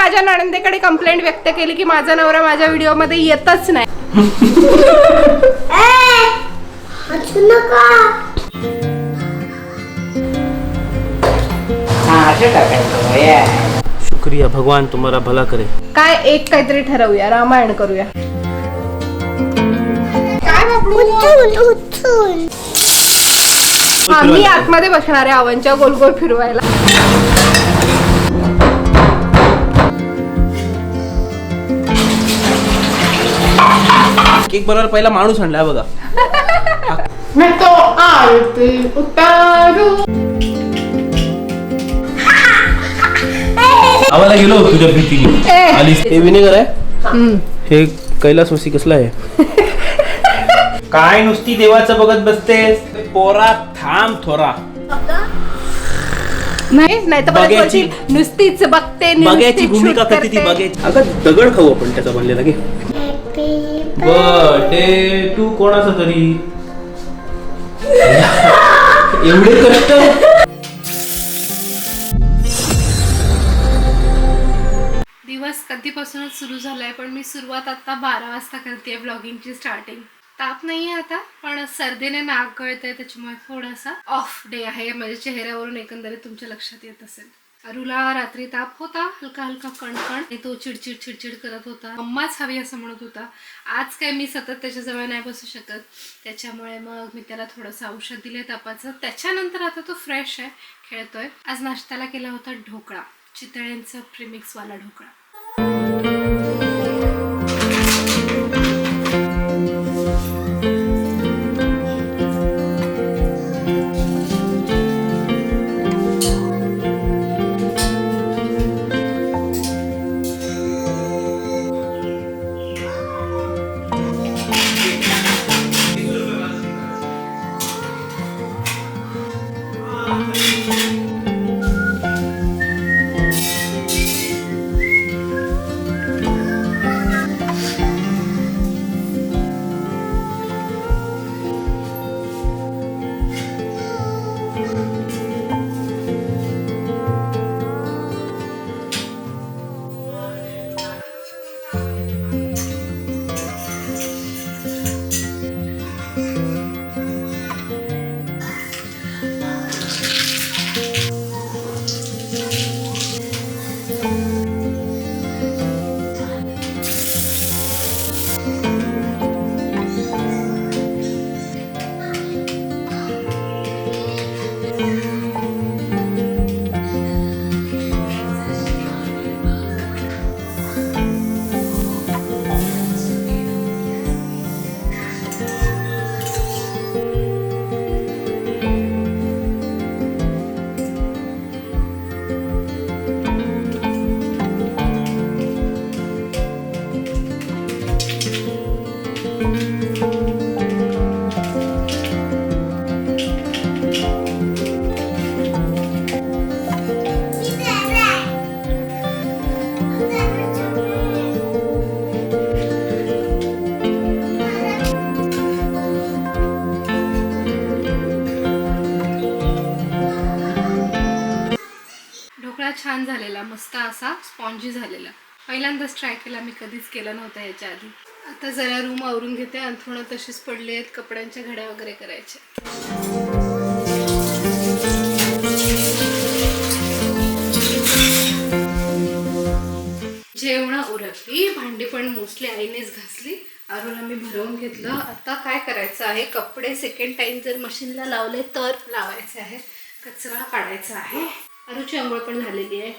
माझ्या नणंदेकडे कंप्लेंट व्यक्त केली की माझा नवरा माझ्या व्हिडिओ मध्ये येतच नाही. शुक्रिया, भगवान तुम्हारा भला करे. काय एक काहीतरी ठरवूया, रामायण करूया. काय हा, मी आतमध्ये बसणार आहे अवनच्या गोल गोल फिरवायला. केक बनवायला पहिला माणूस आणलाय बघा. मैं तो आरती उतारू. आम्हाला गेलो तुझ्या भीतीने आली. हे विनेगर आहे, हे कैलास वसी कसला आहे. काय नुसती देवाचं बघत बसतेस पोरा, थांब थोरा. नाही नाही तर नुसतीच बघते, बघायची भूमिका करते ती. बघायची अगं दगड खाऊ आपण त्याचा बनलेला घे. बर्थडे टू कोणाचा तरी. एवढे कष्ट. दिवस कधीपासूनच सुरू झालाय, पण मी सुरुवात आता 12 वाजता करते ब्लॉगिंगची स्टार्टिंग. ताप नाहीये आता, पण सर्दीने नाक गळतंय, त्याच्यामुळे थोडासा ऑफ डे आहे. माझ्या चेहऱ्यावरून एकंदरीत तुमच्या लक्षात येत असेल. अरुला रात्री ताप होता, हलका हलका कणकण, तो चिडचिड करत होता, मम्माच हवी असं म्हणत होता. आज काय मी सतत त्याच्याजवळ नाही बसू शकत, त्याच्यामुळे मग मी त्याला थोडंसं औषध दिले तापाचं. त्याच्यानंतर आता तो फ्रेश आहे, खेळतोय. आज नाश्त्याला केला होता ढोकळा, चितळ्यांचा प्रीमिक्सवाला ढोकळा. छान झालेला, मस्त असा स्पॉन्जी झालेला. पहिल्यांदाच ट्राय केला, मी कधीच केला नव्हता याच्या आधी. आता जरा रूम आवरून घेते, अंथरुणं तशीच पडली आहेत, कपड्यांच्या घड्या वगैरे करायच्या. जेवण उरकली, भांडी पण मोस्टली आईनेच घासली, अरुला मी भरवून घेतलं. आता काय करायचं आहे, कपडे सेकंड टाइम जर मशीनला लावले तर लावायचे आहे, कचरा काढायचा आहे. अरुची आंघोळ पण झालेली आहे.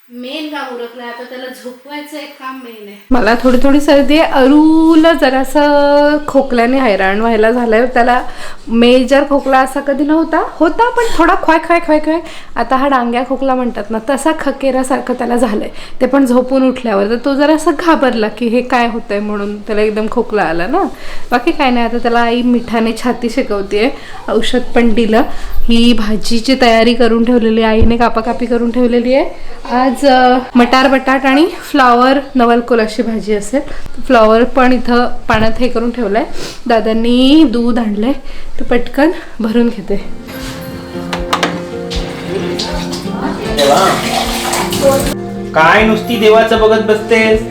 मेन काम उरकलं, आता त्याला झोपवायचं एक काम मेन आहे. मला थोडी थोडी सर्दी आहे. अरुला जरासं खोकल्याने हैराण व्हायला झालंय. त्याला मेजर खोकला असा कधी नव्हता, होता पण थोडा ख्वाय. आता हा डांग्या खोकला म्हणतात ना, तसा खकेरासारखं त्याला झालंय, ते पण झोपून उठल्यावर. तर तो जरासा घाबरला की हे काय होतंय म्हणून, त्याला एकदम खोकला आला ना. बाकी काय नाही, आता त्याला आई मिठाने छाती शिकवते, औषध पण दिलं. ही भाजीची तयारी करून ठेवलेली, आईने कापाकापी करून ठेवलेली आहे. आज मटार बटाट आणि फ्लावर नवलकोल अशी भाजी असेल. फ्लावर पण इथं पाण्यात हे करून ठेवलंय. दादांनी दूध आणलंय, ते पटकन भरून घेते. काय नुसती देवाचं बघत बसतेस?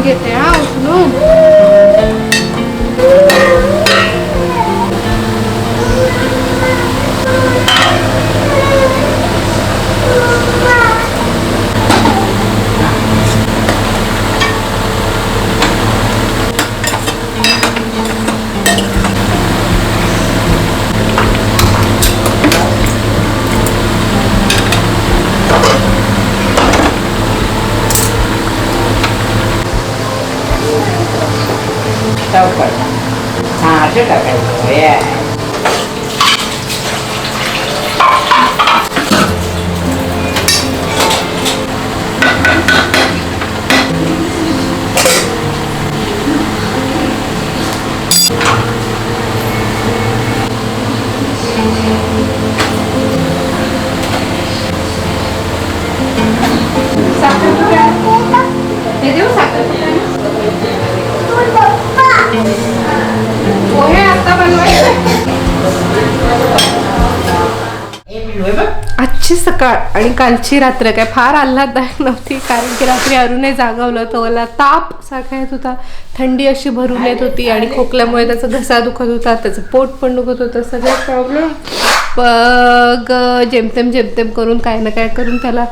घेते हा उचलून. असं टाकायचं. हे देऊ साखर पोहे आता बनवायचे. आजची सकाळ आणि कालची रात्र काय फार आल्हाददायक नव्हती, कारण की रात्री अरुणे जागवलं तर मला ताप सारखा येत होता, थंडी अशी भरून येत होती आणि खोकल्यामुळे त्याचा घसा दुखत होता, त्याचं पोट पण दुखत होतं, सगळे प्रॉब्लेम. मग जेमतेम करून काय ना काय करून त्याला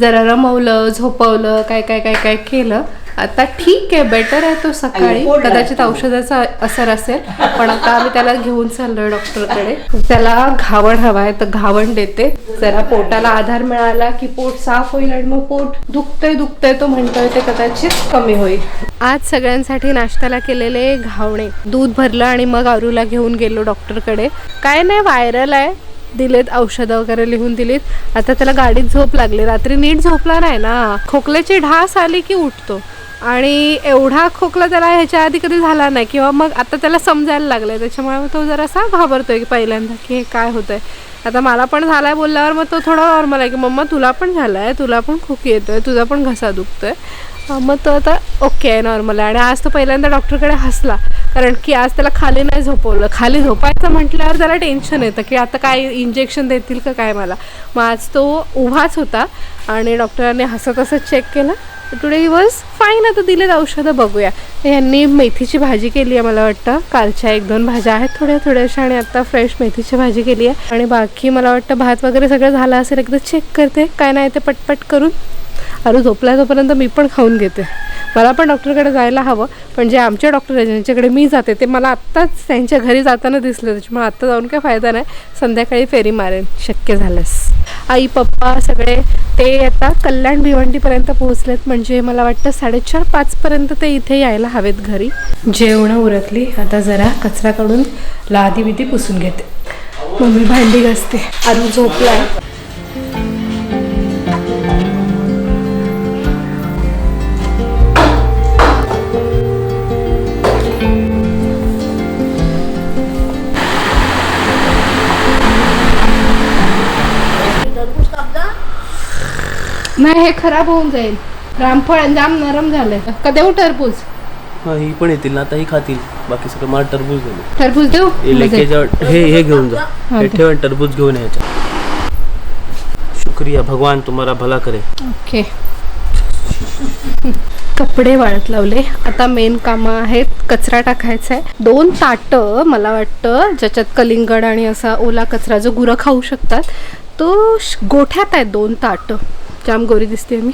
जरा रमवलं, झोपवलं, काय काय काय काय केलं. आता ठीक आहे, बेटर आहे तो. सकाळी कदाचित औषधाचा असर असेल, पण आता आम्ही त्याला घेऊन चाललोय डॉक्टरकडे. त्याला घावण हवाय तर घावण देते. जरा पोटाला आधार मिळाला की पोट साफ होईल आणि मग पोट दुखतंय तो म्हणतोय ते कदाचित कमी होईल. आज सगळ्यांसाठी नाश्त्याला केलेले घावणे, दूध भरलं आणि मग आरूला घेऊन गेलो डॉक्टरकडे. काय नाही, व्हायरल आहे, दिलेत औषधं वगैरे लिहून दिलीत. आता त्याला गाडीत झोप लागली, रात्री नीट झोपला नाही ना, खोकल्याची ढास आली की उठतो आणि एवढा खोकला त्याला ह्याच्या आधी कधी झाला नाही, किंवा मग आता त्याला समजायला लागलंय, त्याच्यामुळे तो जरासा घाबरतोय की पहिल्यांदा की हे काय होतंय. आता मला पण झालाय बोलल्यावर मग तो थोडा नॉर्मल आहे की मम्मा तुला पण झालाय, तुला पण खोकी येतोय, तुझा पण घसा दुखतोय. मग तो आता ओके आहे, नॉर्मल आहे. आणि आज तो पहिल्यांदा डॉक्टरकडे हसला, कारण की आज त्याला खाली नाही झोपवलं. खाली झोपायचं म्हटल्यावर त्याला टेन्शन येतं की आता काय इंजेक्शन देतील का काय मला. मग आज तो उभाच होता आणि डॉक्टरांनी हसत हसत चेक केलं. Today he was fine. आता दिलेत औषधं, बघूया. यांनी मेथीची भाजी केली आहे मला वाटतं, कालच्या 1-2 भाज्या आहेत थोड्याशा, आणि आता फ्रेश मेथीची भाजी केली आहे. आणि बाकी मला वाटतं भात वगैरे सगळं झालं असेल. एकदा चेक करते काय नाही ते पटपट करून. अरू झोपला तोपर्यंत मी पण खाऊन घेते. मला पण डॉक्टरकडे जायला हवं, पण जे आमचे डॉक्टर आहेत ज्यांच्याकडे मी जाते ते मला आत्ताच त्यांच्या घरी जाताना दिसलं, त्याच्यामुळे आत्ता जाऊन काय फायदा नाही, संध्याकाळी फेरी मारेन शक्य झाल्यास. आई पप्पा सगळे ते आता कल्याण भिवंडीपर्यंत पोहोचलेत, म्हणजे मला वाटतं 4:30-5 ते इथे यायला हवेत घरी. जेवणं उरकली, आता जरा कचरा काढून लादी बिदी पुसून घेते. मम्मी भांडी घासते, आरू झोपलाय. नाही हे खराब होऊन जाईल, रामफळ जाम नरम झालंय. का देऊ टरबूज? ही पण येतील ना आता, ही खातील. बाकी सगळं मला टरबूज देऊ. टरबूज देऊ? हे घेऊन जा, हे ठेव आणि टरबूज घेऊन यायचं. शुक्रिया, भगवान तुम्हाला भला करे. ओके. कपडे वाळत लावले, आता मेन कामं आहेत. कचरा टाकायचा आहे. 2 ताटं मला वाटतं ज्याच्यात कलिंगड आणि असा ओला कचरा जो गुरं खाऊ शकतात तो गोठ्यात आहेत. 2 ताटं, जाम गोरी दिसते मी,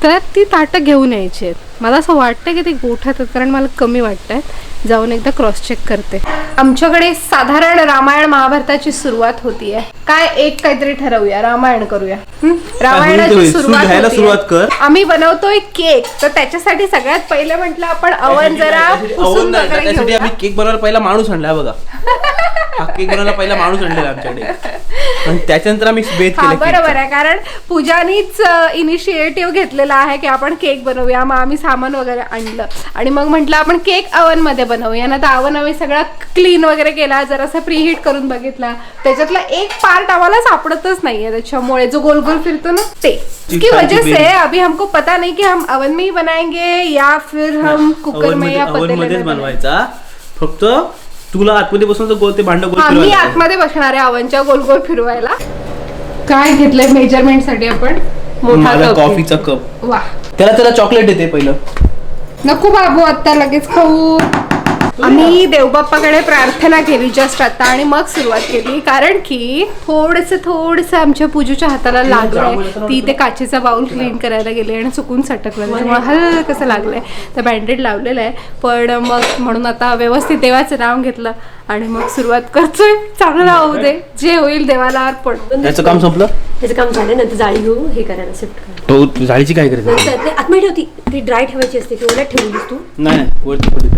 तर ती ताटं घेऊन यायची आहेत. मला असं वाटतं की ती गोठ्यात आहेत, कारण मला कमी वाटत आहे. जाऊन एकदा क्रॉस चेक करते. आमच्याकडे साधारण रामायण महाभारताची सुरुवात होतीये. काय एक काहीतरी ठरवूया, रामायण करूया. रामायणाची सुरुवात कर. आम्ही बनवतोय केक, तर त्याच्यासाठी सगळ्यात पहिले म्हटलं आपण अवन जरा पुसून वगैरे त्यासाठी घेऊया. आम्ही केक बनवायला पहिला माणूस आणला बघा. हा केक बनवायला पहिला माणूस आणलेला आमच्याकडे, आणि त्याच्यानंतर आम्ही बेत केलं. बरोबर आहे, कारण पूजानीच इनिशिएटिव्ह घेतलेला आहे की आपण केक बनवूया. मग आम्ही सामान वगैरे आणलं आणि मग म्हटलं आपण केक अवन मध्ये बनवूया ना. तर अवन आम्ही सगळा क्लीन वगैरह केला, जरासा प्रीहीट करून बघितला. त्याच्यातला एक पार्ट आम्हाला सापडतच नाहीये, त्याच्यामुळे जो गोल गोल फिरतो ना ते, इसकी वजह से अभी हमको पता नहीं कि हम अवन में ही बनाएंगे या फिर हम कुकर में या पतीले में बनवायचा. फक्त तुला आतमध्ये बसून गोल ते भांड गोल मी आतमध्ये बसणार आहे अवनच्या गोल गोल फिरवायला. काय घेतलंय मेजरमेंट साठी आपण? मोठा कॉफीचा कप. वा, त्याला चॉकलेट येते पहिलं. नको बाबू, आता लगेच खाऊ. आम्ही देवबाप्पाकडे प्रार्थना केली जस्ट आता, आणि मग सुरुवात केली, कारण की थोडस आमच्या पूजेच्या हाताला लागलंय. ती ते काचेचा बाउल क्लीन करायला गेले आणि चुकून सटकलं, त्यामुळे हलकसं लागलंय. तर बँडेड लावलेलं आहे, पण मग म्हणून आता व्यवस्थित देवाचं नाव घेतलं आणि मग सुरुवात करतोय. चांगलं होऊ दे, जे होईल देवाला अर्पण. त्याचं काम संपलं, त्याचं काम झालं. नंतर जाळी घेऊ हे करायला शिफ्ट तो जाळीची काय करायचं? आतमध्ये ठेवती, ती ड्राय ठेवायची असते, ती ओल्यात ठेवलीस तू? नाही वरती पडली.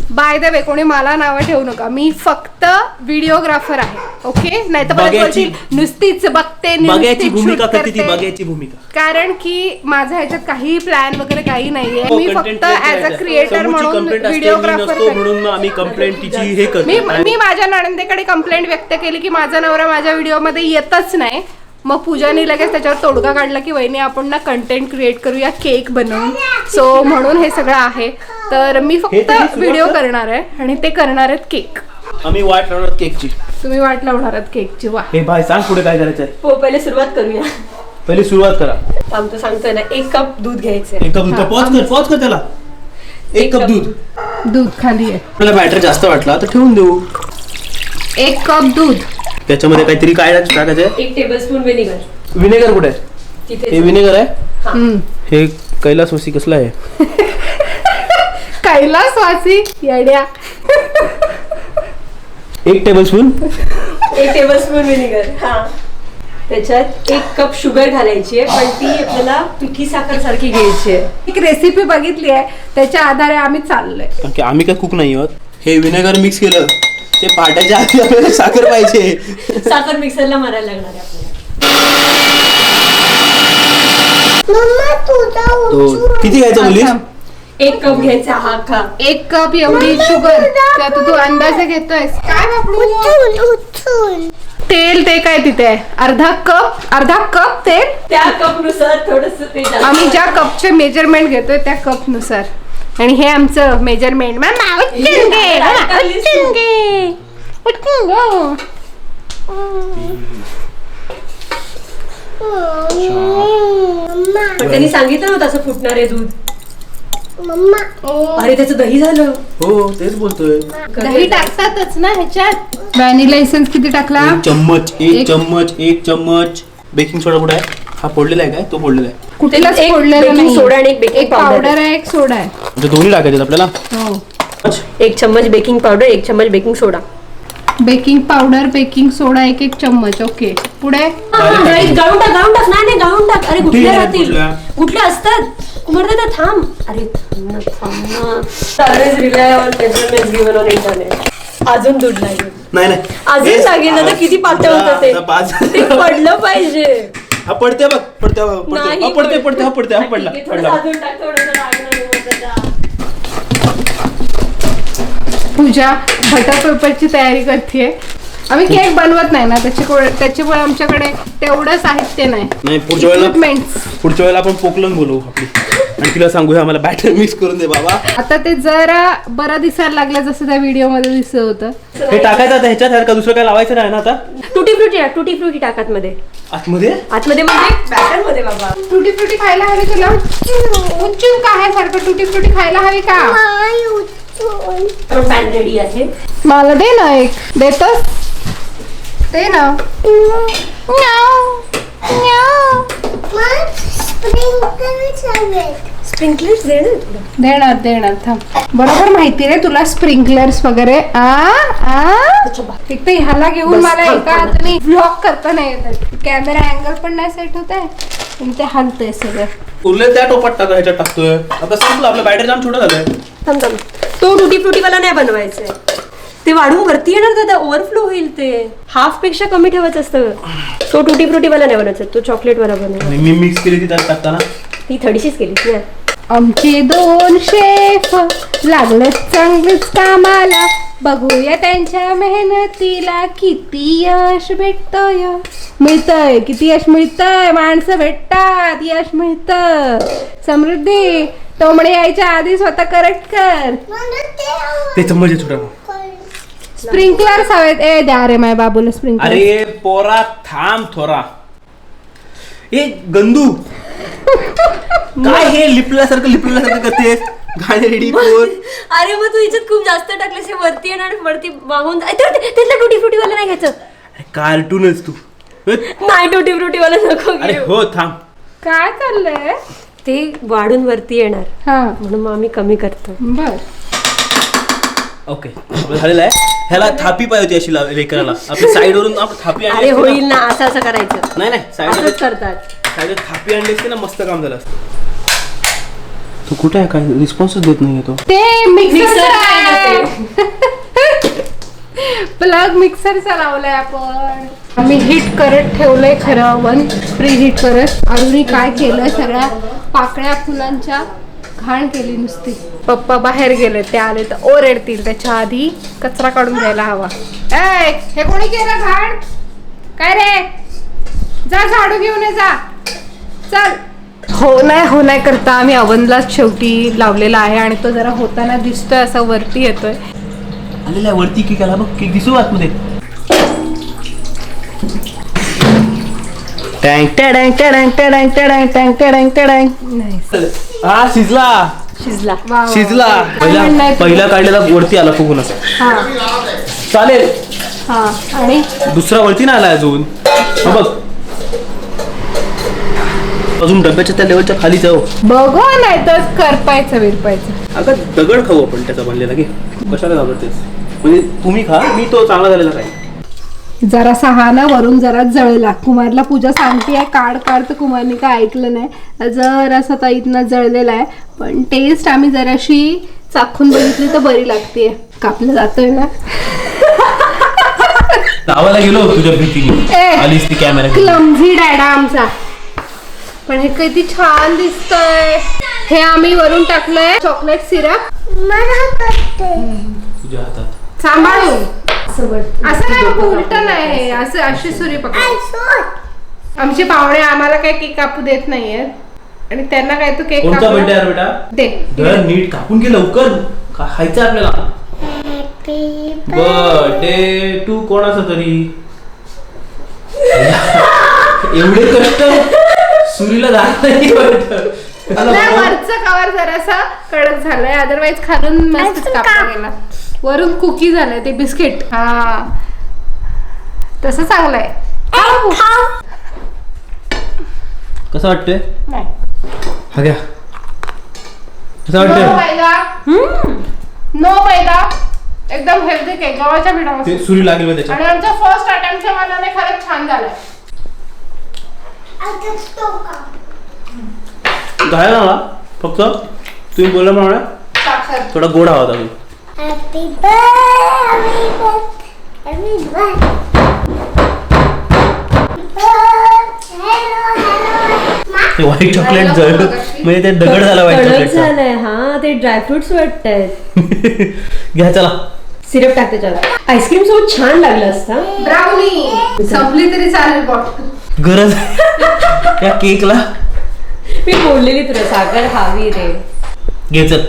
बाय द वे, कोणी मला नावं ठेवू नका, मी फक्त व्हिडिओग्राफर आहे. ओके, नाही तर नुसतीच बघते, बघायची भूमिका करते ती, बघायची भूमिका. कारण की माझ्या ह्याच्यात काही प्लॅन वगैरे काही नाहीये. मी फक्त ऍज अ क्रिएटर म्हणून व्हिडिओग्राफर म्हणून आम्ही कंप्लेंट तिची हे करतो. मी माझ्या नणंदेकडे कंप्लेंट व्यक्त केली की माझा नवरा माझ्या व्हिडिओमध्ये येतच नाही. मग पूजाने लगेच त्याच्यावर तोडगा काढला की वहिनी आपण ना कंटेंट क्रिएट करूया केक बनवून. सो म्हणून हे सगळं आहे. तर मी फक्त व्हिडिओ करणार आहे आणि ते करणार आहेत केक. आम्ही वाट लावणार केकची, तुम्ही वाट लावणार आहात केकची. वा, हे भाई सांग पुढे काय करायचंय. हो, पहिले सुरुवात करूया. पहिली सुरुवात करा. आमचं सांगतोय ना, 1 कप दूध घ्यायचंय. 1 कप दूध. पॉज कर त्याला. 1 कप दूध खाली आहे. आपल्याला बॅटर जास्त वाटला तर ठेवून देऊ. 1 कप दूध, त्याच्यामध्ये काहीतरी काय टाकायचंय? 1 टेबलस्पून विनेगर. विनेगर कुठे आहे? तिथे हे विनेगर आहे. हे कैलासवासी कसलं आहे? कैलासवासी येड्या. 1 टेबलस्पून. 1 tablespoon vinegar. हा, त्याच्यात 1 कप शुगर घालायची आहे, पण ती आपल्याला पिठी साखर सारखी घ्यायची आहे. एक रेसिपी बघितली आहे, त्याच्या आधारे आम्ही चाललोय. आम्ही काय कुक नाही आहोत. हे विनेगर मिक्स केलं ते पाट्याच्या आधी आपल्याला साखर पाहिजे. साखर मिक्सरला मारायला लागणार आहे आपल्याला. किती घ्यायचं बोलीस? 1 कप घ्यायचा. हा खा. 1 कप एवढी शुगर, तर तू अंदाजे घेतोयस काय बाबू? तेल ते काय तिथे आहे? अर्धा कप तेल. त्या कप नुसार थोडस तेल. आम्ही ज्या कपचे मेजरमेंट घेतोय त्या कप नुसार. आणि हे आमचं मेजरमेंट. पण त्यांनी सांगितलं नव्हतं असं फुटणार आहे दूध. अरे त्याचं दही झालं. हो तेच बोलतोय. दही टाकतातच ना ह्याच्यात. व्हॅनिला एसेन्स किती टाकला? 1 चम्मच. 1 चम्मच. बेकिंग सोडा कुठे आहे? हा फोडलेला आहे काय? तो फोडलेला आहे. कुठलाच एक फोडलेला baking नाही. सोडा आणि एक baking एक powder पावडर आहे, एक सोडा आहे. म्हणजे दोन्ही टाकायचे आपल्याला. हो. 1 चम्मच बेकिंग पावडर, 1 चम्मच बेकिंग सोडा. बेकिंग पावडर, बेकिंग सोडा 1 चम्मच. ओके, पुढे गाळून टाक. नाही गाळून टाक. अरे कुठे गुठल्या आहे, राहतील, कुठल्या? गुठल्या असतात. कुमारदादा थांब. अरे थांब ना. Always rely on measurements given on internet. अजून दूध लागेल. नाही अजून लागेल ना. किती पातळ होतं ते. ते पडलं पाहिजे. हा पडते बघ, पडते नाही पडते पडते हा पडते, हा पडला ठीक आहे, पडला. थोडंसं अजून टाक, थोडंसं लागणार. पूजा बटर पेपरची तयारी करते. आम्ही केक बनवत नाही ना, त्याच्यामुळे आमच्याकडे तेवढं साहित्य नाही. नाही, पुढच्या वेळेला आपण पोकलन बोलवू आपली आणि तिला सांगूया आम्हाला बॅटर मिक्स करून दे बाबा. आता ते जरा बरं दिसायला लागलं, जसं त्या व्हिडिओ मध्ये दिसत होतं. हे टाकायचं आता ह्याच्यात, का दुसरं काय लावायचं नाही ना आता. टुटी फ्रुटी टाक आतमध्ये. आतमध्ये म्हणजे बॅटर मध्ये बाबा. टुटी फ्रुटी खायला हवी तुला? उच्चू काय सारखं टुटी फ्रुटी खायला हवी का? पॅन रेडी आहे. मला दे ना एक. देतोस? दे ना. स्प्रिंकलर्स देणार थांब. बरोबर माहिती रे तुला स्प्रिंकलर्स वगैरे. एक तर ह्याला घेऊन मला एका हाताने ब्लॉक करता नाही येत. कॅमेरा अँगल पण नाही सेट होत आहे आणि ते हलतंय सगळं. उरले त्या टोपात टाका, ह्याच्यात टाकतोय. आता संपलं, आपलं बॅटर जाम छोटं झालंय. थांब. तो टुटी फ्रुटी वाला नाही बनवायचंय. ते वाढून वरती येणार दादा, ओव्हरफ्लो होईल. ते हाफ पेक्षा कमी ठेवायचं असतं. तो टुटी फ्रुटी वाला नाही बनवायचा, तो चॉकलेट वाला बनवायचा. मी मिक्स केली ती त्यात टाकताना. ती थोडीशीच केली ना. आमचे 2 शेफ लागले चांगलेच कामाला. बघूया त्यांच्या मेहनतीला किती यश मिळतंय. किती यश मिळतंय. माणसं भेटतात, यश मिळतं. समृद्धी टोमणे यायच्या आधी स्वतः करेक्ट कर. ते चम्मच आहे छोटा. स्प्रिंकलर्स हवेत. ए द्या रे माझ्या बाबूला स्प्रिंकलर. अरे पोरा थांब थोरा. ए गंदू काय हे लिपल्यासारखं करतेस. गाणे रेडी कोण. अरे मग तू इथं खूप जास्त टाकलेस, हे वरती येणार आणि वरती वाहून. त्यातला टुटी फ्रुटी वाला नाही घ्यायचं. अरे कार्टूनच तू. नाही टुटी फ्रुटी वाला नको अरे घेऊ. हो थांब. काय चाललंय? ते वाढून वरती येणार हा म्हणून मग आम्ही कमी करतो. बर. ओके झालेलं आहे. ह्याला थापी पाहिजे होती अशी लेकराला. आपल्या साईड वरून आपण थापी अरे आणली. होईल ना, असं करायचं. नाही असंच साईड करतात. थापी आणली असते ना, मस्त काम झालं असतं. तो कुठे आहे, काय रिस्पॉन्सच देत नाही तो. ते मिक्सर प्लग मिक्सरचा लावलाय आपण. आम्ही हीट करत ठेवलंय खरं वन प्री हीट करत. अरुणी काय केलं, सगळ्या पाकळ्या फुलांच्या घाण केली नुसती. पप्पा बाहेर गेले, ते आले तर ओरडतील. त्याच्या आधी कचरा काढून द्यायला हवा. ए हे कोणी केलं घाण? काय रे, जा झाडू घेऊन ये जा. चल. हो नाही करता आम्ही अवनलाच शेवटी लावलेला आहे आणि तो जरा होताना दिसतोय, असा वरती येतोय. आलेला आहे वरती. केक आला बघ, केक दिसू आतमध्ये. टँग टँग टँग टँग टँग टँग टँग टँग. हा शिजला. पहिला काढलेला वरती आला फुगून असं. हा चालेल. हा आणि दुसरा वरती नाही आला अजून. बघ अजून डब्याच्या त्या लेवलच्या खाली जाऊ. बघू नाही तर करपायचं विरपायचं. अगं दगड खाऊ आपण त्याचा बनलेला. घे कशाला घाबरतेस. म्हणजे तुम्ही खा, मी तो चांगला झालेला काय. जरासा हा ना वरून जरा जळला. कुमारला पूजा सांगते काढ तर कुमारने काय ऐकलं नाही. जरासा ताईतनं जळलेला आहे, पण टेस्ट आम्ही जराशी चाखून बघितली तर बरी लागते. कापलं जातोय ना. लावायला गेलो तुझ्या भीतीने. आलीस ती कॅमेरा. क्लमझी डॅडा आमचा. पण हे किती छान दिसतंय. हे आम्ही वरून टाकलंय चॉकलेट सिरप. तुझ्या हातात सांभाळून. असं नाही बाबा, उलट नाही. असं अशी सुरी पकड. आमचे पाहुणे आम्हाला काय केक कापू देत नाहीयेत आणि त्यांना काय तो केक कोणता बर्थडे आहे बेटा. दे नीट कापून घे लवकर. खायचं आपल्याला. बर्थडे टू कोणाचा तरी. एवढे कष्ट सुरीला जात नाही. वरचं कवर जरासा कडक झालंय, अदरवाईज खालून मस्त कापला गेला. वरून कुकी झालंय ते बिस्किट. हा तसं चांगलंय. कसं वाटतंय. नाही हा घ्या. असं वाटतंय नो मैदा, एकदम हेल्दी केक गव्हाच्या ते पिठापासून. सुरी लागेल बघ त्याच्यात. आणि आमच्या फर्स्ट अटेम्प्टच्या मानाने खरंच छान झालंय. घाला ना फक्त तुम्ही बोलल्याप्रमाणे साखर. थोडा गोड हवा होता. ते व्हाईट चॉकलेट जळ म्हणजे ते दगड झाला व्हाईट कडक चॉकलेटचा. झालंय. हा ते ड्रायफ्रुट्स वाटतायत. घ्या चला. सिरप टाक त्याच्यावर. आईस्क्रीम सोबत छान लागलं असता. ब्राउनी संपली तरी चालेल बॉटल. गरज या केकला. मी बोललेली तुला साखर हवी रे. घे चल.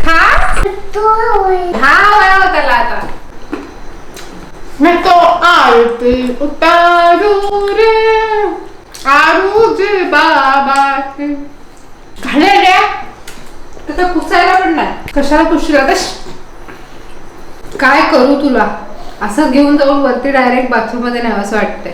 खा हा वया त्याला आता. मैं तो आरती उतारू रे आरूजी बाबा के. घाले रे तर पुसायला पण नाही. कशाला पुसला तर काय करू तुला. असं घेऊन जाऊन वरती डायरेक्ट बाथरूम मध्ये नाही असं वाटतंय.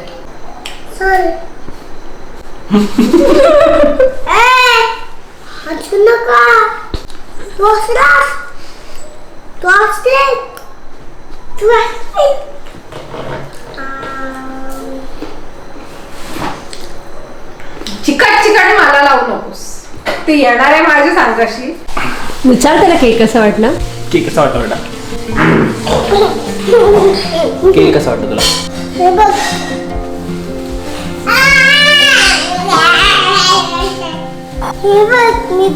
चिकट चिकट मला लावू नकोस. ते येणार आहे माझ्या सांगाशी. विचार त्याला केक कसा वाटला. केक कसा वाटतो बेटा. केक कसा वाटतो तुला. हे बघ मी